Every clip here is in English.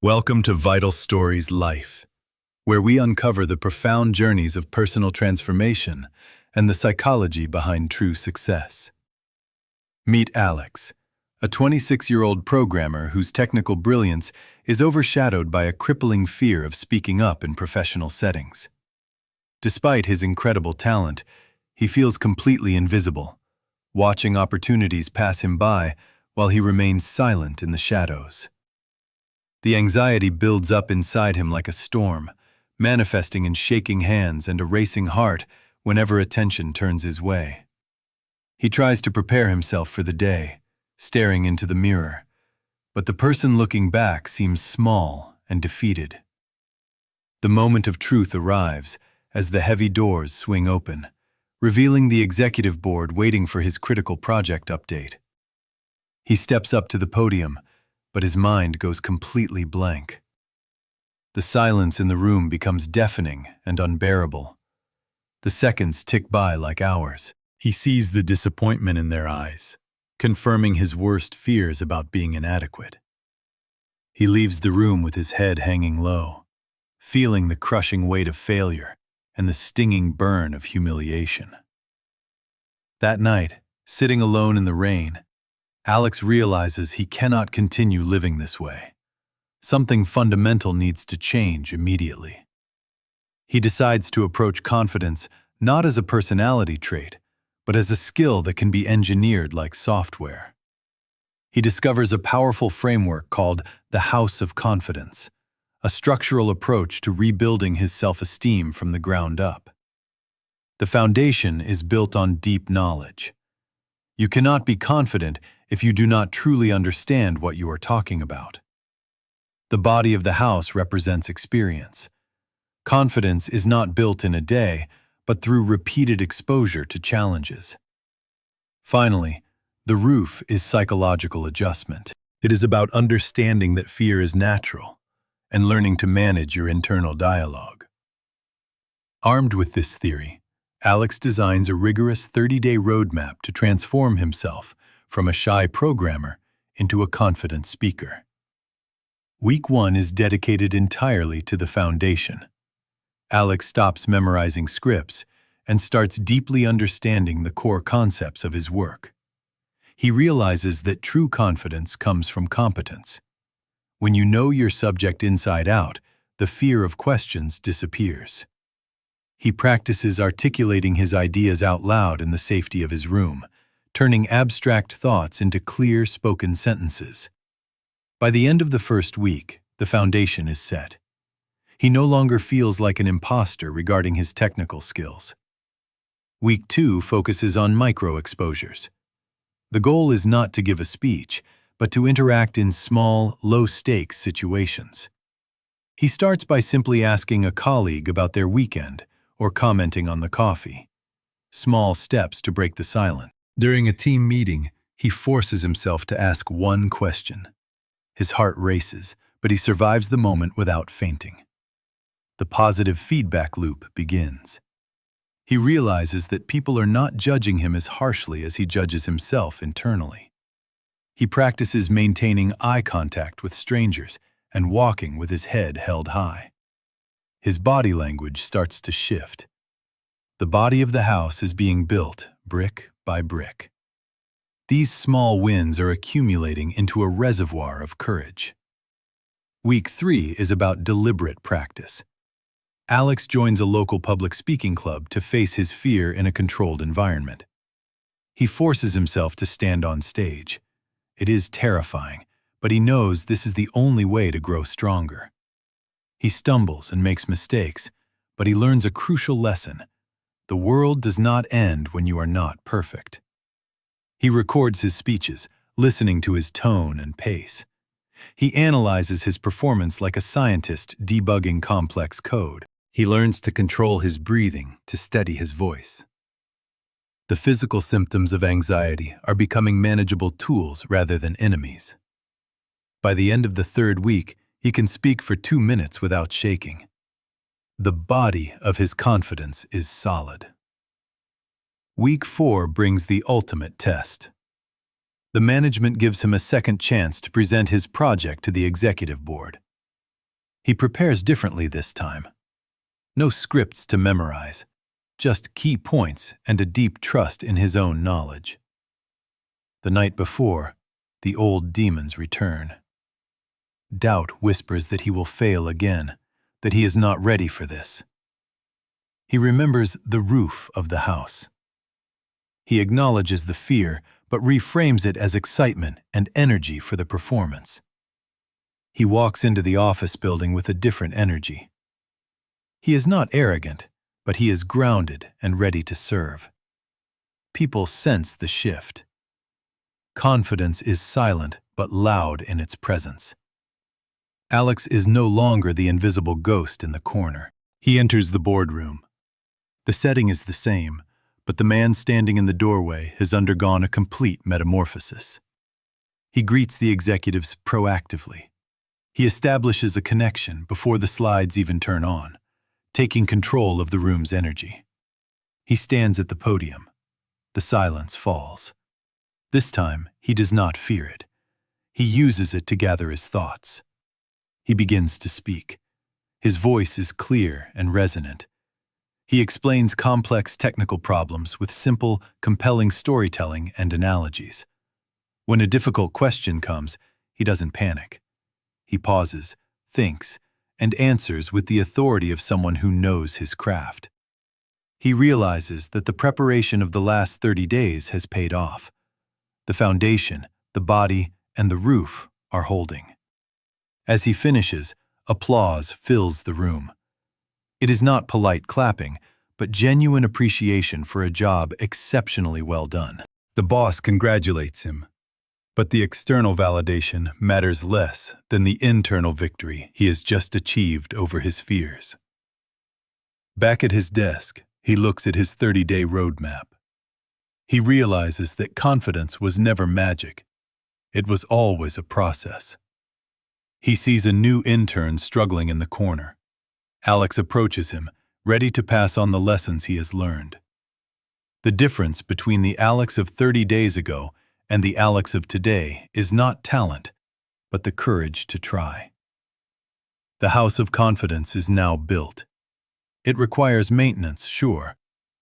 Welcome to Vital Stories Life, where we uncover the profound journeys of personal transformation and the psychology behind true success. Meet Alex, a 26-year-old programmer whose technical brilliance is overshadowed by a crippling fear of speaking up in professional settings. Despite his incredible talent, he feels completely invisible, watching opportunities pass him by while he remains silent in the shadows. The anxiety builds up inside him like a storm, manifesting in shaking hands and a racing heart whenever attention turns his way. He tries to prepare himself for the day, staring into the mirror, but the person looking back seems small and defeated. The moment of truth arrives as the heavy doors swing open, revealing the executive board waiting for his critical project update. He steps up to the podium, but his mind goes completely blank. The silence in the room becomes deafening and unbearable. The seconds tick by like hours. He sees the disappointment in their eyes, confirming his worst fears about being inadequate. He leaves the room with his head hanging low, feeling the crushing weight of failure and the stinging burn of humiliation. That night, sitting alone in the rain, Alex realizes he cannot continue living this way. Something fundamental needs to change immediately. He decides to approach confidence not as a personality trait, but as a skill that can be engineered like software. He discovers a powerful framework called the House of Confidence, a structural approach to rebuilding his self-esteem from the ground up. The foundation is built on deep knowledge. You cannot be confident if you do not truly understand what you are talking about. The body of the house represents experience. Confidence is not built in a day, but through repeated exposure to challenges. Finally, the roof is psychological adjustment. It is about understanding that fear is natural and learning to manage your internal dialogue. Armed with this theory, Alex designs a rigorous 30-day roadmap to transform himself from a shy programmer into a confident speaker. Week 1 is dedicated entirely to the foundation. Alex stops memorizing scripts and starts deeply understanding the core concepts of his work. He realizes that true confidence comes from competence. When you know your subject inside out, the fear of questions disappears. He practices articulating his ideas out loud in the safety of his room, turning abstract thoughts into clear spoken sentences. By the end of the first week, the foundation is set. He no longer feels like an imposter regarding his technical skills. Week 2 focuses on micro-exposures. The goal is not to give a speech, but to interact in small, low-stakes situations. He starts by simply asking a colleague about their weekend or commenting on the coffee. Small steps to break the silence. During a team meeting, he forces himself to ask one question. His heart races, but he survives the moment without fainting. The positive feedback loop begins. He realizes that people are not judging him as harshly as he judges himself internally. He practices maintaining eye contact with strangers and walking with his head held high. His body language starts to shift. The body of the house is being built brick by brick. These small wins are accumulating into a reservoir of courage. Week 3 is about deliberate practice. Alex joins a local public speaking club to face his fear in a controlled environment. He forces himself to stand on stage. It is terrifying, but he knows this is the only way to grow stronger. He stumbles and makes mistakes, but he learns a crucial lesson. The world does not end when you are not perfect. He records his speeches, listening to his tone and pace. He analyzes his performance like a scientist debugging complex code. He learns to control his breathing to steady his voice. The physical symptoms of anxiety are becoming manageable tools rather than enemies. By the end of the 3rd week, he can speak for 2 minutes without shaking. The body of his confidence is solid. Week 4 brings the ultimate test. The management gives him a second chance to present his project to the executive board. He prepares differently this time. No scripts to memorize, just key points and a deep trust in his own knowledge. The night before, the old demons return. Doubt whispers that he will fail again, that he is not ready for this. He remembers the roof of the house. He acknowledges the fear, but reframes it as excitement and energy for the performance. He walks into the office building with a different energy. He is not arrogant, but he is grounded and ready to serve. People sense the shift. Confidence is silent but loud in its presence. Alex is no longer the invisible ghost in the corner. He enters the boardroom. The setting is the same, but the man standing in the doorway has undergone a complete metamorphosis. He greets the executives proactively. He establishes a connection before the slides even turn on, taking control of the room's energy. He stands at the podium. The silence falls. This time, he does not fear it. He uses it to gather his thoughts. He begins to speak. His voice is clear and resonant. He explains complex technical problems with simple, compelling storytelling and analogies. When a difficult question comes, he doesn't panic. He pauses, thinks, and answers with the authority of someone who knows his craft. He realizes that the preparation of the last 30 days has paid off. The foundation, the body, and the roof are holding. As he finishes, applause fills the room. It is not polite clapping, but genuine appreciation for a job exceptionally well done. The boss congratulates him, but the external validation matters less than the internal victory he has just achieved over his fears. Back at his desk, he looks at his 30-day roadmap. He realizes that confidence was never magic. It was always a process. He sees a new intern struggling in the corner. Alex approaches him, ready to pass on the lessons he has learned. The difference between the Alex of 30 days ago and the Alex of today is not talent, but the courage to try. The house of confidence is now built. It requires maintenance, sure,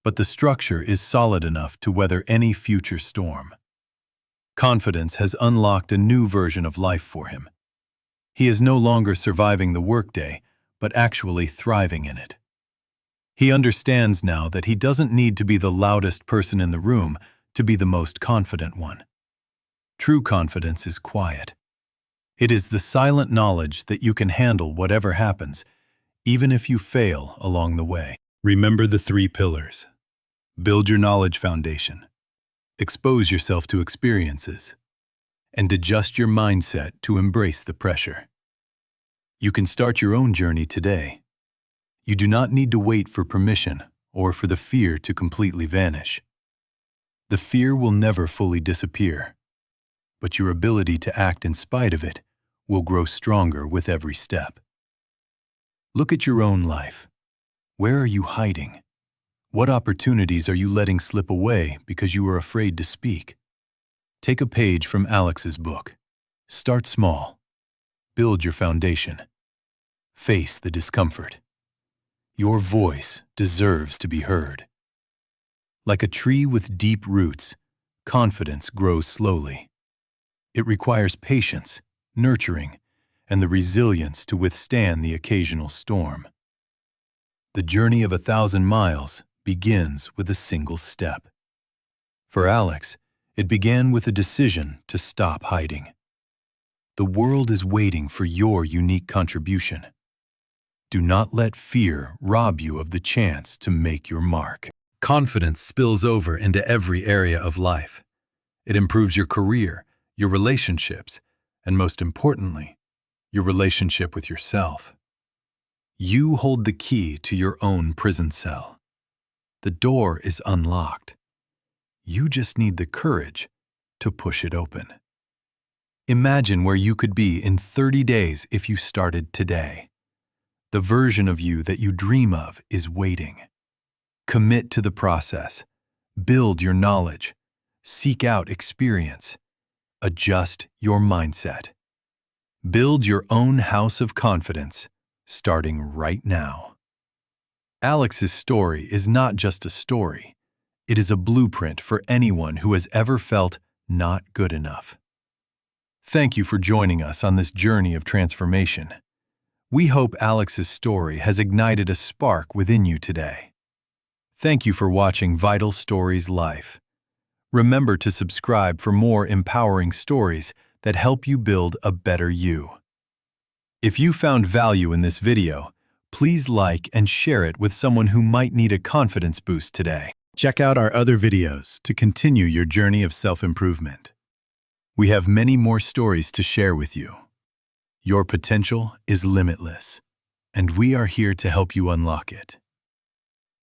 but the structure is solid enough to weather any future storm. Confidence has unlocked a new version of life for him. He is no longer surviving the workday, but actually thriving in it. He understands now that he doesn't need to be the loudest person in the room to be the most confident one. True confidence is quiet. It is the silent knowledge that you can handle whatever happens, even if you fail along the way. Remember the 3 pillars. Build your knowledge foundation. Expose yourself to experiences. And adjust your mindset to embrace the pressure. You can start your own journey today. You do not need to wait for permission or for the fear to completely vanish. The fear will never fully disappear, but your ability to act in spite of it will grow stronger with every step. Look at your own life. Where are you hiding? What opportunities are you letting slip away because you are afraid to speak? Take a page from Alex's book. Start small. Build your foundation. Face the discomfort. Your voice deserves to be heard. Like a tree with deep roots, confidence grows slowly. It requires patience, nurturing, and the resilience to withstand the occasional storm. The journey of 1,000 miles begins with a single step. For Alex, it began with a decision to stop hiding. The world is waiting for your unique contribution. Do not let fear rob you of the chance to make your mark. Confidence spills over into every area of life. It improves your career, your relationships, and most importantly, your relationship with yourself. You hold the key to your own prison cell. The door is unlocked. You just need the courage to push it open. Imagine where you could be in 30 days if you started today. The version of you that you dream of is waiting. Commit to the process. Build your knowledge. Seek out experience. Adjust your mindset. Build your own house of confidence starting right now. Alex's story is not just a story. It is a blueprint for anyone who has ever felt not good enough. Thank you for joining us on this journey of transformation. We hope Alex's story has ignited a spark within you today. Thank you for watching Vital Stories Life. Remember to subscribe for more empowering stories that help you build a better you. If you found value in this video, please like and share it with someone who might need a confidence boost today. Check out our other videos to continue your journey of self-improvement. We have many more stories to share with you. Your potential is limitless, and we are here to help you unlock it.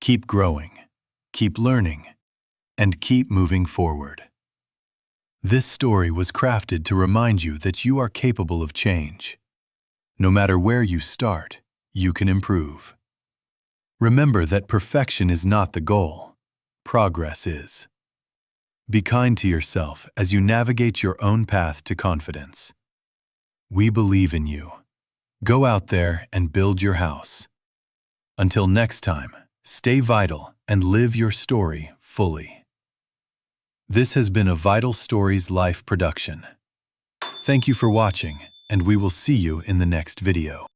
Keep growing, keep learning, and keep moving forward. This story was crafted to remind you that you are capable of change. No matter where you start, you can improve. Remember that perfection is not the goal. Progress is. Be kind to yourself as you navigate your own path to confidence. We believe in you. Go out there and build your house. Until next time, stay vital and live your story fully. This has been a Vital Stories Life production. Thank you for watching, and we will see you in the next video.